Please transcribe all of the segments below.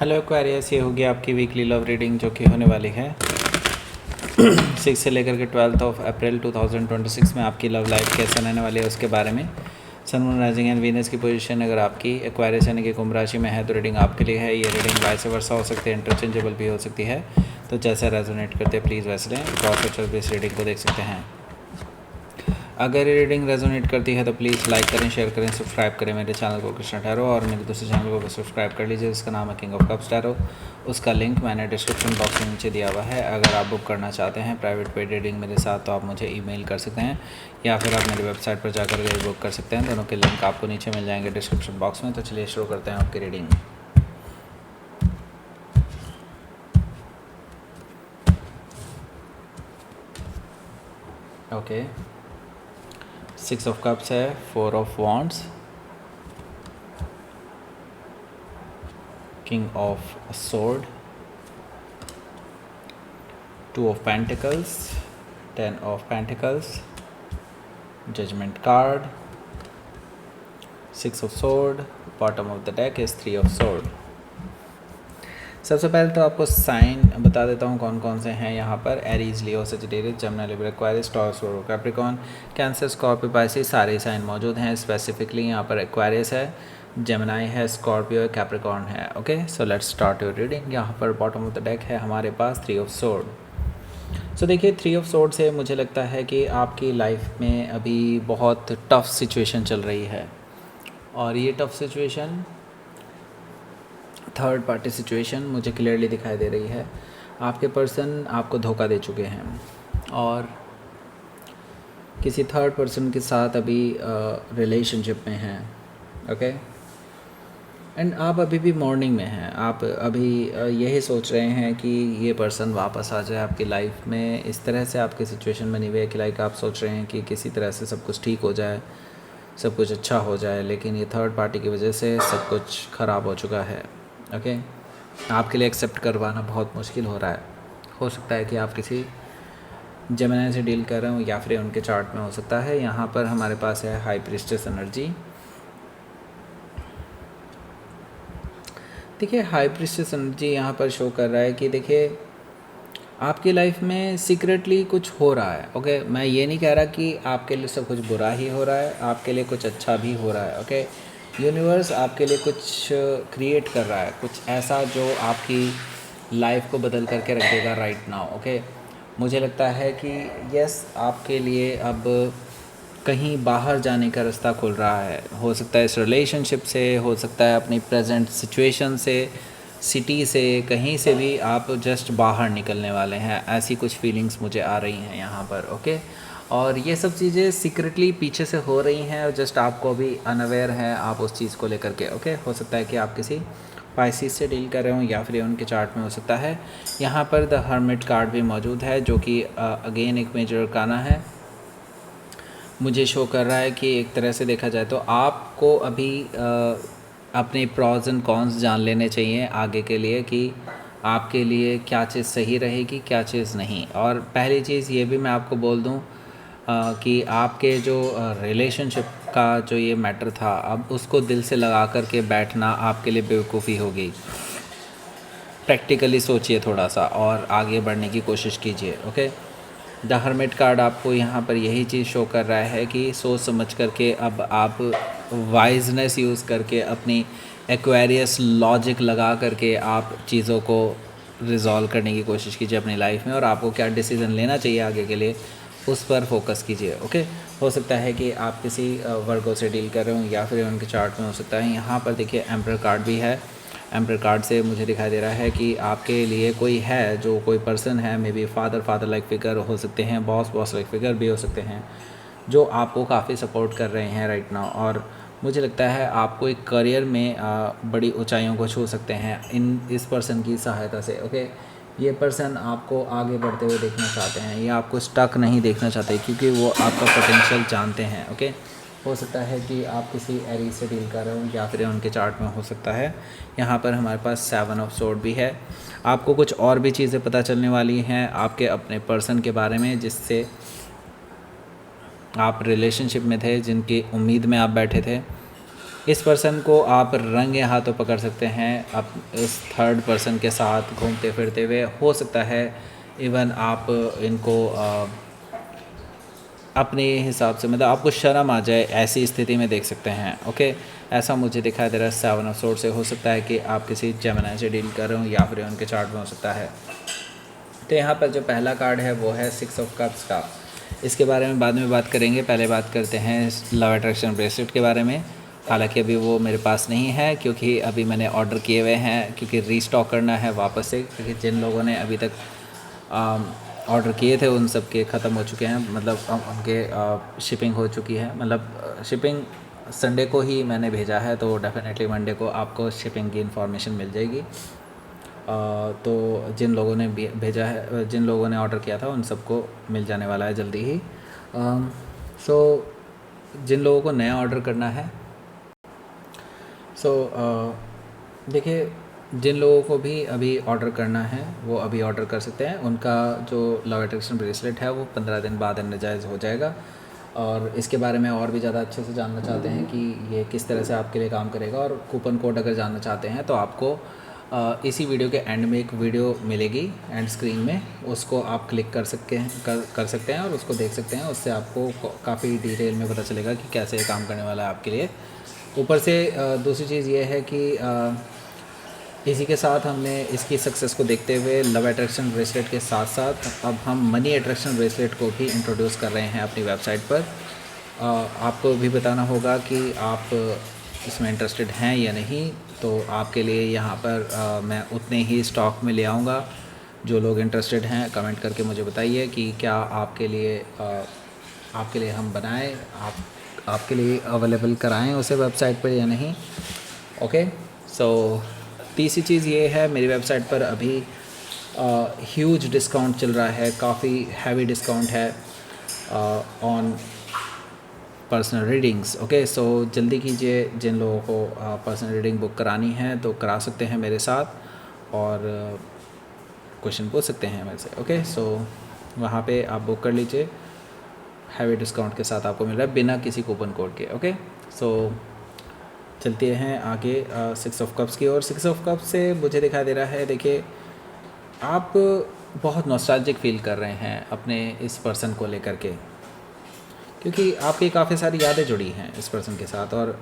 Hello Aquarius, ये होगी आपकी वीकली लव रीडिंग जो कि होने वाली है 6 से लेकर के 12 अप्रैल 2026 में आपकी लव लाइफ कैसे रहने वाली है उसके बारे में। Sun moon rising and Venus की पोजीशन अगर आपकी एक्वेरियस यानी कि कुंभ राशि में है तो रीडिंग आपके लिए है। ये रीडिंग वाइस वर्सा हो सकती है, इंटरचेंजेबल भी हो सकती है, तो जैसा रेजोनेट करते हैं प्लीज़ वैसे लें। क्रॉस भी इस रीडिंग को देख सकते हैं। अगर ये रीडिंग रेजोनेट करती है तो प्लीज़ लाइक करें, शेयर करें, सब्सक्राइब करें मेरे चैनल को कृष्णा टैरो, और मेरे दूसरे चैनल को भी सब्सक्राइब कर लीजिए जिसका नाम है किंग ऑफ कप्स टैरो। उसका लिंक मैंने डिस्क्रिप्शन बॉक्स में नीचे दिया हुआ है। अगर आप बुक करना चाहते हैं प्राइवेट पेड रीडिंग मेरे साथ तो आप मुझे ईमेल कर सकते हैं या फिर आप मेरी वेबसाइट पर जाकर के बुक कर सकते हैं। दोनों के लिंक आपको नीचे मिल जाएंगे डिस्क्रिप्शन बॉक्स में। तो चलिए शुरू करते हैं आपकी रीडिंग। ओके, 6 ऑफ कप्स है, 4 of wands, King of Sword, 2 of Pentacles, 10 of Pentacles, Judgment card, 6 of Sword, bottom of the deck is 3 of Sword। सबसे पहले तो आपको साइन बता देता हूँ कौन कौन से हैं यहाँ पर। Aries, Leo, Sagittarius, Gemini, Libra, Aquarius, Taurus, Virgo, Capricorn, Cancer, Scorpio, Pisces, सारे साइन मौजूद हैं। स्पेसिफिकली यहाँ पर एक्वेरियस है, जमुनाई है, स्कॉर्पियो, कैप्रिकॉर्न है। Okay, so let's start your reading. यहाँ पर बॉटम ऑफ द डेक है हमारे पास 3 ऑफ सोर्ड। सो देखिए 3 ऑफ सोर्ड से मुझे लगता है कि आपकी लाइफ में अभी बहुत टफ सिचुएशन चल रही है, और ये tough situation third party situation मुझे क्लियरली दिखाई दे रही है। आपके पर्सन आपको धोखा दे चुके हैं और किसी थर्ड पर्सन के साथ अभी रिलेशनशिप में हैं। ओके, एंड आप अभी भी मॉर्निंग में हैं। आप अभी यही सोच रहे हैं कि ये पर्सन वापस आ जाए आपकी लाइफ में। इस तरह से आपकी सिचुएशन बनी हुई है कि लाइक आप सोच रहे हैं कि किसी तरह से सब कुछ ठीक हो जाए, सब कुछ अच्छा हो जाए, लेकिन ये थर्ड पार्टी की वजह से सब कुछ ख़राब हो चुका है। ओके, आपके लिए एक्सेप्ट करवाना बहुत मुश्किल हो रहा है। हो सकता है कि आप किसी जेमिनी से डील कर रहे हो या फिर उनके चार्ट में हो सकता है। यहाँ पर हमारे पास है हाई प्रीस्टेस एनर्जी। देखिए हाई प्रीस्टेस एनर्जी यहाँ पर शो कर रहा है कि देखिए आपकी लाइफ में सीक्रेटली कुछ हो रहा है। ओके, मैं ये नहीं कह रहा कि आपके लिए सब कुछ बुरा ही हो रहा है, आपके लिए कुछ अच्छा भी हो रहा है। ओके, यूनिवर्स आपके लिए कुछ क्रिएट कर रहा है, कुछ ऐसा जो आपकी लाइफ को बदल करके रख देगा राइट नाउ। ओके, मुझे लगता है कि यस आपके लिए अब कहीं बाहर जाने का रास्ता खुल रहा है। हो सकता है इस रिलेशनशिप से, हो सकता है अपनी प्रेजेंट सिचुएशन से, सिटी से, कहीं से भी आप जस्ट बाहर निकलने वाले हैं। ऐसी कुछ फीलिंग्स मुझे आ रही हैं यहाँ पर। ओके, और ये सब चीज़ें सीक्रेटली पीछे से हो रही हैं और जस्ट आपको अभी अनअवेयर हैं आप उस चीज़ को लेकर के। ओके, हो सकता है कि आप किसी पाइसिस से डील कर रहे हो या फिर उनके चार्ट में हो सकता है। यहाँ पर द हर्मिट कार्ड भी मौजूद है जो कि अगेन एक मेजर अरकाना है। मुझे शो कर रहा है कि एक तरह से देखा जाए तो आपको अभी अपने प्रॉज एंड कॉन्स जान लेने चाहिए आगे के लिए कि आपके लिए क्या चीज़ सही रहेगी, क्या चीज़ नहीं। और पहली चीज़ ये भी मैं आपको बोल दूं कि आपके जो रिलेशनशिप का जो ये मैटर था, अब उसको दिल से लगा कर के बैठना आपके लिए बेवकूफ़ी होगी। प्रैक्टिकली सोचिए थोड़ा सा और आगे बढ़ने की कोशिश कीजिए। ओके, द हर्मिट कार्ड आपको यहाँ पर यही चीज़ शो कर रहा है कि सोच समझ करके अब आप वाइजनेस यूज़ करके अपनी एक्वेरियस लॉजिक लगा करके आप चीज़ों को रिजॉल्व करने की कोशिश कीजिए अपनी लाइफ में, और आपको क्या डिसीज़न लेना चाहिए आगे के लिए उस पर फोकस कीजिए। ओके, हो सकता है कि आप किसी वर्गो से डील कर रहे हो या फिर उनके चार्ट में हो सकता है। यहाँ पर देखिए एम्पर कार्ड भी है। एम्पर कार्ड से मुझे दिखाई दे रहा है कि आपके लिए कोई है, जो कोई पर्सन है, may be father like figure हो सकते हैं, बॉस लाइक फिगर भी हो सकते हैं, जो आपको काफ़ी सपोर्ट कर रहे हैं राइट नाउ। और मुझे लगता है आपको एक करियर में बड़ी ऊंचाइयों को छू सकते हैं इस पर्सन की सहायता से। ओके, ये पर्सन आपको आगे बढ़ते हुए देखना चाहते हैं, ये आपको स्टक नहीं देखना चाहते क्योंकि वो आपका पोटेंशियल जानते हैं। ओके, हो सकता है कि आप किसी एरीज से डील कर रहे हो या फिर उनके चार्ट में हो सकता है। यहाँ पर हमारे पास 7 ऑफ सोर्ड भी है। आपको कुछ और भी चीज़ें पता चलने वाली हैं आपके अपने पर्सन के बारे में जिससे आप रिलेशनशिप में थे, जिनकी उम्मीद में आप बैठे थे। इस पर्सन को आप रंगे हाथों पकड़ सकते हैं। आप इस थर्ड पर्सन के साथ घूमते फिरते हुए, हो सकता है इवन आप इनको अपने हिसाब से, मतलब आपको शर्म आ जाए ऐसी स्थिति में देख सकते हैं। ओके, ऐसा मुझे दिखाई दे रहा है 7 ऑफ सोर्ड से। हो सकता है कि आप किसी जेमिनी से डील कर रहे हो या फिर उनके चार्ट में हो सकता है। तो यहाँ पर जो पहला कार्ड है वो है 6 ऑफ कप्स का। इसके बारे में बाद में बात करेंगे, पहले बात करते हैं लव अट्रैक्शन ब्रेसलेट के बारे में। हालांकि अभी वो मेरे पास नहीं है क्योंकि अभी मैंने ऑर्डर किए हुए हैं, क्योंकि रीस्टॉक करना है वापस से, क्योंकि जिन लोगों ने अभी तक ऑर्डर किए थे उन सब के ख़त्म हो चुके हैं, मतलब उनके शिपिंग हो चुकी है। मतलब शिपिंग संडे को ही मैंने भेजा है, तो डेफिनेटली मंडे को आपको शिपिंग की इन्फॉर्मेशन मिल जाएगी। तो जिन लोगों ने भेजा है, जिन लोगों ने ऑर्डर किया था उन सबको मिल जाने वाला है जल्दी ही। सो जिन लोगों को नया ऑर्डर करना है, देखिए जिन लोगों को भी अभी ऑर्डर करना है वो अभी ऑर्डर कर सकते हैं। उनका जो लव अट्रैक्शन ब्रेसलेट है वो 15 दिन बाद एनर्जाइज हो जाएगा। और इसके बारे में और भी ज़्यादा अच्छे से जानना चाहते हैं कि ये किस तरह से आपके लिए काम करेगा, और कूपन कोड अगर जानना चाहते हैं तो आपको इसी वीडियो के एंड में एक वीडियो मिलेगी एंड स्क्रीन में, उसको आप क्लिक कर सकते हैं और उसको देख सकते हैं। उससे आपको काफ़ी डिटेल में पता चलेगा कि कैसे ये काम करने वाला है आपके लिए। ऊपर से दूसरी चीज़ ये है कि इसी के साथ हमने इसकी सक्सेस को देखते हुए लव अट्रैक्शन ब्रेसलेट के साथ साथ अब हम मनी अट्रैक्शन ब्रेसलेट को भी इंट्रोड्यूस कर रहे हैं अपनी वेबसाइट पर। आपको भी बताना होगा कि आप इसमें इंटरेस्टेड हैं या नहीं। तो आपके लिए यहाँ पर मैं उतने ही स्टॉक में ले आऊँगा। जो लोग इंटरेस्टेड हैं कमेंट करके मुझे बताइए कि क्या आपके लिए हम बनाएं, आपके लिए अवेलेबल कराएं उसे वेबसाइट पर या नहीं। ओके, सो तीसरी चीज़ ये है, मेरी वेबसाइट पर अभी ह्यूज डिस्काउंट चल रहा है, काफ़ी हैवी डिस्काउंट है ऑन पर्सनल रीडिंग्स। ओके, सो जल्दी कीजिए, जिन लोगों को पर्सनल रीडिंग बुक करानी है तो करा सकते हैं मेरे साथ, और क्वेश्चन पूछ सकते हैं मेरे से। ओके, सो वहाँ पे आप बुक कर लीजिए, हैवी डिस्काउंट के साथ आपको मिल रहा है बिना किसी कूपन कोड के। ओके, सो चलते हैं आगे 6 ऑफ कप्स की ओर। 6 ऑफ कप्स से मुझे दिखाई दे रहा है, देखिए आप बहुत नॉस्टैल्जिक फील कर रहे हैं अपने इस पर्सन को लेकर के, क्योंकि आपकी काफ़ी सारी यादें जुड़ी हैं इस पर्सन के साथ, और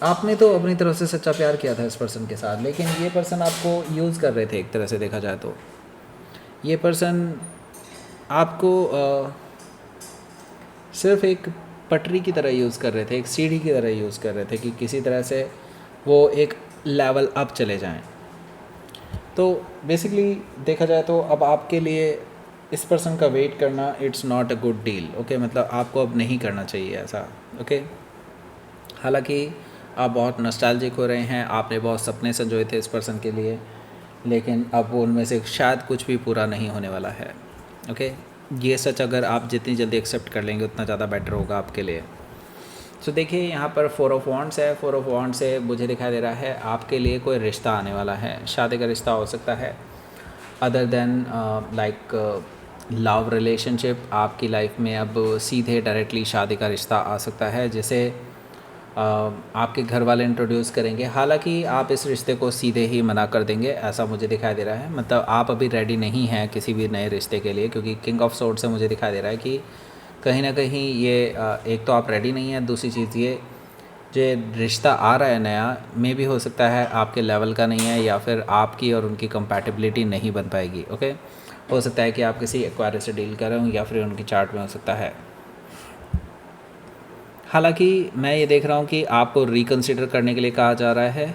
आपने तो अपनी तरफ से सच्चा प्यार किया था इस पर्सन के साथ, लेकिन ये पर्सन आपको यूज़ कर रहे थे एक तरह से देखा जाए तो। ये पर्सन आपको सिर्फ एक पटरी की तरह यूज़ कर रहे थे, एक सीढ़ी की तरह यूज़ कर रहे थे कि किसी तरह से वो एक लेवल अप चले जाएं। तो बेसिकली देखा जाए तो अब आपके लिए इस पर्सन का वेट करना it's not a good deal. Okay, मतलब आपको अब नहीं करना चाहिए ऐसा। ओके, हालांकि आप बहुत नॉस्टैल्जिक हो रहे हैं, आपने बहुत सपने संजोए थे इस पर्सन के लिए, लेकिन अब वो उनमें से शायद कुछ भी पूरा नहीं होने वाला है। ओके, ये सच अगर आप जितनी जल्दी एक्सेप्ट कर लेंगे उतना ज़्यादा बेटर होगा आपके लिए। सो देखिए यहाँ पर 4 ऑफ वॉन्ड्स है। 4 ऑफ वॉन्ड्स से मुझे दिखाई दे रहा है आपके लिए कोई रिश्ता आने वाला है, शादी का रिश्ता हो सकता है, other than like love relationship. आपकी लाइफ में अब सीधे डायरेक्टली शादी का रिश्ता आ सकता है, जिसे आपके घर वाले इंट्रोड्यूस करेंगे। हालांकि आप इस रिश्ते को सीधे ही मना कर देंगे, ऐसा मुझे दिखाई दे रहा है। मतलब आप अभी रेडी नहीं हैं किसी भी नए रिश्ते के लिए, क्योंकि किंग ऑफ सोर्ड से मुझे दिखाई दे रहा है कि कहीं ना कहीं ये एक तो आप रेडी नहीं हैं, दूसरी चीज़ ये जो रिश्ता आ रहा है नया, में भी हो सकता है आपके लेवल का नहीं है, या फिर आपकी और उनकी कंपैटिबिलिटी नहीं बन पाएगी। ओके, हो सकता है कि आप किसी एक्वायरर से डील कर रहे हो या फिर उनकी चार्ट में हो सकता है। हालांकि मैं ये देख रहा हूँ कि आपको रिकंसिडर करने के लिए कहा जा रहा है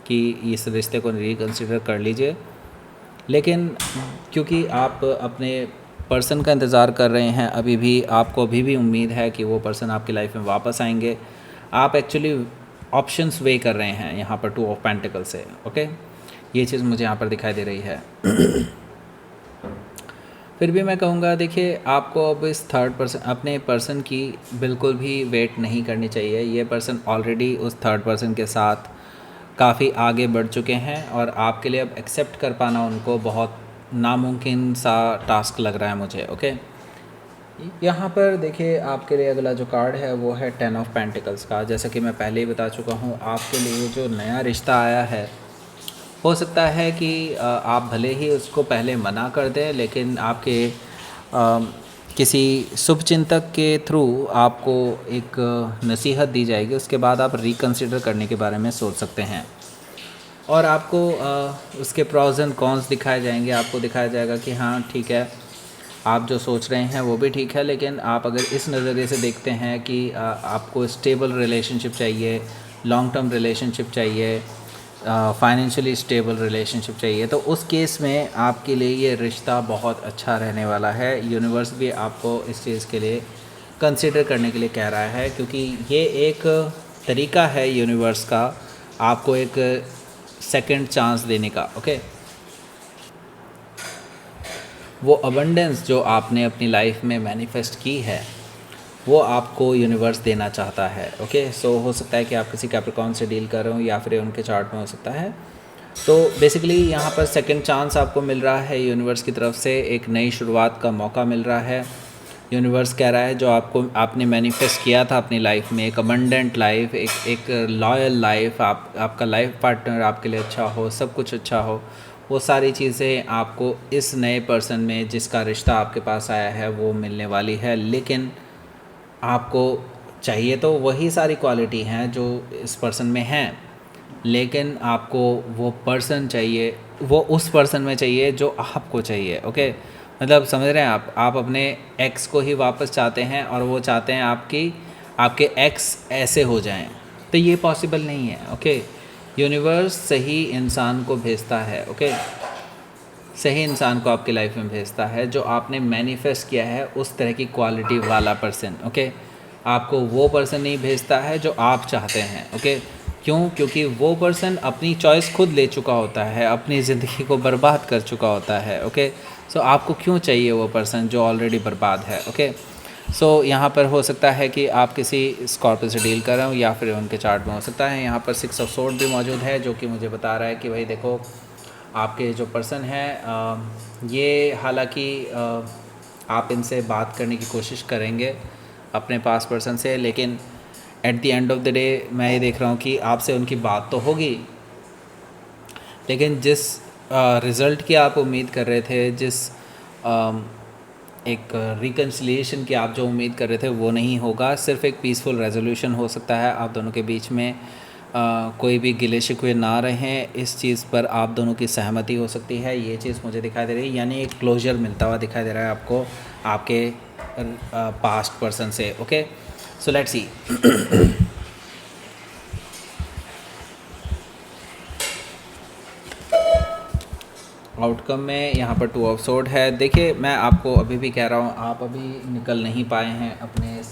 कि इस रिश्ते को रिकंसिडर कर लीजिए, लेकिन क्योंकि आप अपने पर्सन का इंतज़ार कर रहे हैं, अभी भी आपको अभी भी उम्मीद है कि वो पर्सन आपकी लाइफ में वापस आएंगे। आप एक्चुअली ऑप्शंस वे कर रहे हैं यहाँ पर 2 ऑफ पेंटिकल से। ओके, ये चीज़ मुझे यहाँ पर दिखाई दे रही है। फिर भी मैं कहूँगा, देखिए आपको अब इस थर्ड पर्सन, अपने पर्सन की बिल्कुल भी वेट नहीं करनी चाहिए। ये पर्सन ऑलरेडी उस थर्ड पर्सन के साथ काफ़ी आगे बढ़ चुके हैं, और आपके लिए अब एक्सेप्ट कर पाना उनको बहुत नामुमकिन सा टास्क लग रहा है मुझे। ओके, यहाँ पर देखिए आपके लिए अगला जो कार्ड है वो है 10 ऑफ पेंटिकल्स का। जैसा कि मैं पहले ही बता चुका हूँ, आपके लिए जो नया रिश्ता आया है, हो सकता है कि आप भले ही उसको पहले मना कर दें, लेकिन आपके किसी शुभचिंतक के थ्रू आपको एक नसीहत दी जाएगी, उसके बाद आप रिकंसिडर करने के बारे में सोच सकते हैं। और आपको उसके प्रॉज एंड कॉन्स दिखाए जाएंगे। आपको दिखाया जाएगा कि हाँ ठीक है, आप जो सोच रहे हैं वो भी ठीक है, लेकिन आप अगर इस नज़रिए से देखते हैं कि आपको स्टेबल रिलेशनशिप चाहिए, लॉन्ग टर्म रिलेशनशिप चाहिए, फाइनेंशियली स्टेबल रिलेशनशिप चाहिए, तो उस केस में आपके लिए ये रिश्ता बहुत अच्छा रहने वाला है। यूनिवर्स भी आपको इस चीज़ के लिए कंसिडर करने के लिए कह रहा है, क्योंकि ये एक तरीका है यूनिवर्स का आपको एक सेकंड चांस देने का। ओके, वो अबंडेंस जो आपने अपनी लाइफ में मैनिफेस्ट की है वो आपको यूनिवर्स देना चाहता है। ओके, सो हो सकता है कि आप किसी कैप्रिकॉर्न से डील कर रहे हो या फिर उनके चार्ट में हो सकता है। तो बेसिकली यहाँ पर सेकंड चांस आपको मिल रहा है यूनिवर्स की तरफ से, एक नई शुरुआत का मौका मिल रहा है। यूनिवर्स कह रहा है जो आपने मैनिफेस्ट किया था अपनी लाइफ में, एक अबंडेंट लाइफ, एक लॉयल लाइफ, आपका लाइफ पार्टनर आपके लिए अच्छा हो, सब कुछ अच्छा हो, वो सारी चीज़ें आपको इस नए पर्सन में जिसका रिश्ता आपके पास आया है वो मिलने वाली है। लेकिन आपको चाहिए तो वही सारी क्वालिटी हैं जो इस पर्सन में हैं, लेकिन आपको वो पर्सन चाहिए, वो उस पर्सन में चाहिए जो आपको चाहिए। ओके, मतलब समझ रहे हैं आप अपने एक्स को ही वापस चाहते हैं और वो चाहते हैं आपके एक्स ऐसे हो जाएं, तो ये पॉसिबल नहीं है। ओके, यूनिवर्स सही इंसान को भेजता है। ओके, सही इंसान को आपकी लाइफ में भेजता है जो आपने मैनिफेस्ट किया है, उस तरह की क्वालिटी वाला पर्सन। ओके, आपको वो पर्सन नहीं भेजता है जो आप चाहते हैं। ओके, क्यों? क्योंकि वो पर्सन अपनी चॉइस खुद ले चुका होता है, अपनी ज़िंदगी को बर्बाद कर चुका होता है। ओके, सो आपको क्यों चाहिए वो पर्सन जो ऑलरेडी बर्बाद है। ओके, सो यहाँ पर हो सकता है कि आप किसी स्कॉर्पियो से डील कर रहे हो या फिर उनके चार्ट में हो सकता है यहाँ पर 6 ऑफ सोर्ड भी मौजूद है, जो कि मुझे बता रहा है कि भाई देखो आपके जो पर्सन है ये हालांकि आप इनसे बात करने की कोशिश करेंगे अपने पास पर्सन से, लेकिन at the end of the day मैं ये देख रहा हूँ कि आपसे उनकी बात तो होगी, लेकिन जिस रिज़ल्ट की आप उम्मीद कर रहे थे, जिस एक रिकन्सिलिएशन की आप जो उम्मीद कर रहे थे वो नहीं होगा। सिर्फ एक पीसफुल रेजोल्यूशन हो सकता है आप दोनों के बीच में। कोई भी गिले शिकवे ना रहें, इस चीज़ पर आप दोनों की सहमति हो सकती है, ये चीज़ मुझे दिखाई दे रही है। यानी एक क्लोजर मिलता हुआ दिखाई दे रहा है आपको आपके पास्ट पर्सन से। Okay, so let's see. Outcome में यहाँ पर 2 ऑफ सोर्ड है। देखिए मैं आपको अभी भी कह रहा हूँ, आप अभी निकल नहीं पाए हैं अपने इस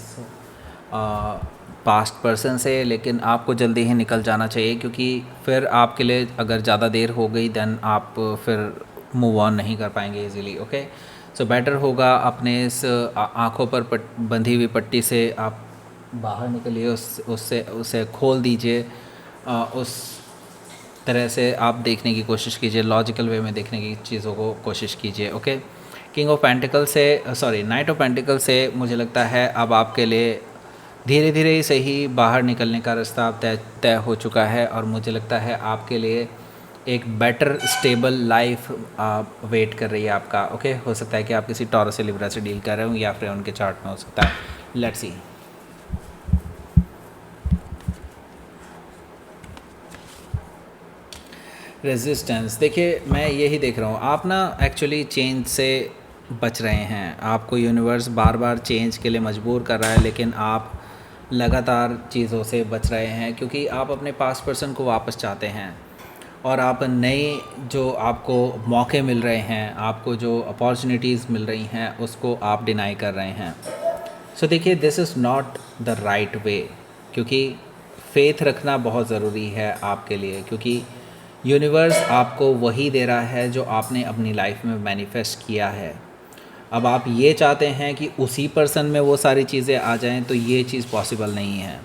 पास्ट पर्सन से, लेकिन आपको जल्दी ही निकल जाना चाहिए, क्योंकि फिर आपके लिए अगर ज़्यादा देर हो गई देन आप फिर मूव ऑन नहीं कर पाएंगे इजीली। ओके, सो बेटर होगा अपने इस आँखों पर बंधी हुई पट्टी से आप बाहर निकलिए, उससे उसे खोल दीजिए, उस तरह से आप देखने की कोशिश कीजिए, लॉजिकल वे में देखने की चीज़ों को कोशिश कीजिए। ओके, किंग ऑफ पेंटिकल से नाइट ऑफ पेंटिकल से मुझे लगता है अब आपके लिए धीरे धीरे ही सही बाहर निकलने का रास्ता तय हो चुका है, और मुझे लगता है आपके लिए एक बेटर स्टेबल लाइफ वेट कर रही है आपका। ओके, हो सकता है कि आप किसी टॉरस या लिब्रा से डील कर रहे हो या फिर उनके चार्ट में हो सकता है। Let's see. रेजिस्टेंस, देखिए मैं यही देख रहा हूँ, आप ना एक्चुअली चेंज से बच रहे हैं। आपको यूनिवर्स बार बार चेंज के लिए मजबूर कर रहा है, लेकिन आप लगातार चीज़ों से बच रहे हैं क्योंकि आप अपने पास्ट पर्सन को वापस चाहते हैं, और आप नए जो आपको मौके मिल रहे हैं, आपको जो अपॉर्चुनिटीज़ मिल रही हैं, उसको आप डिनाई कर रहे हैं। सो देखिए this is not the right way, क्योंकि फेथ रखना बहुत ज़रूरी है आपके लिए, क्योंकि यूनिवर्स आपको वही दे रहा है जो आपने अपनी लाइफ में मैनिफेस्ट किया है। अब आप ये चाहते हैं कि उसी पर्सन में वो सारी चीज़ें आ जाएं, तो ये चीज़ पॉसिबल नहीं है।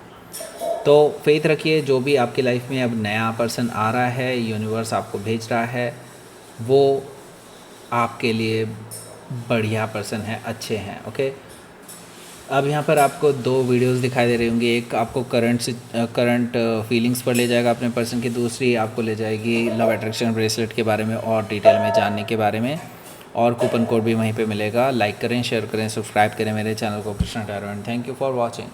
तो फेथ रखिए, जो भी आपकी लाइफ में अब नया पर्सन आ रहा है, यूनिवर्स आपको भेज रहा है, वो आपके लिए बढ़िया पर्सन है, अच्छे हैं। ओके, अब यहाँ पर आपको 2 वीडियोस दिखाई दे रही होंगी। एक आपको करंट फीलिंग्स पर ले जाएगा अपने पर्सन की, दूसरी आपको ले जाएगी लव अट्रैक्शन ब्रेसलेट के बारे में और डिटेल में जानने के बारे में। और कूपन कोड भी वहीं पे मिलेगा। लाइक करें, शेयर करें, सब्सक्राइब करें मेरे चैनल को Krishna tarot and thank you for watching.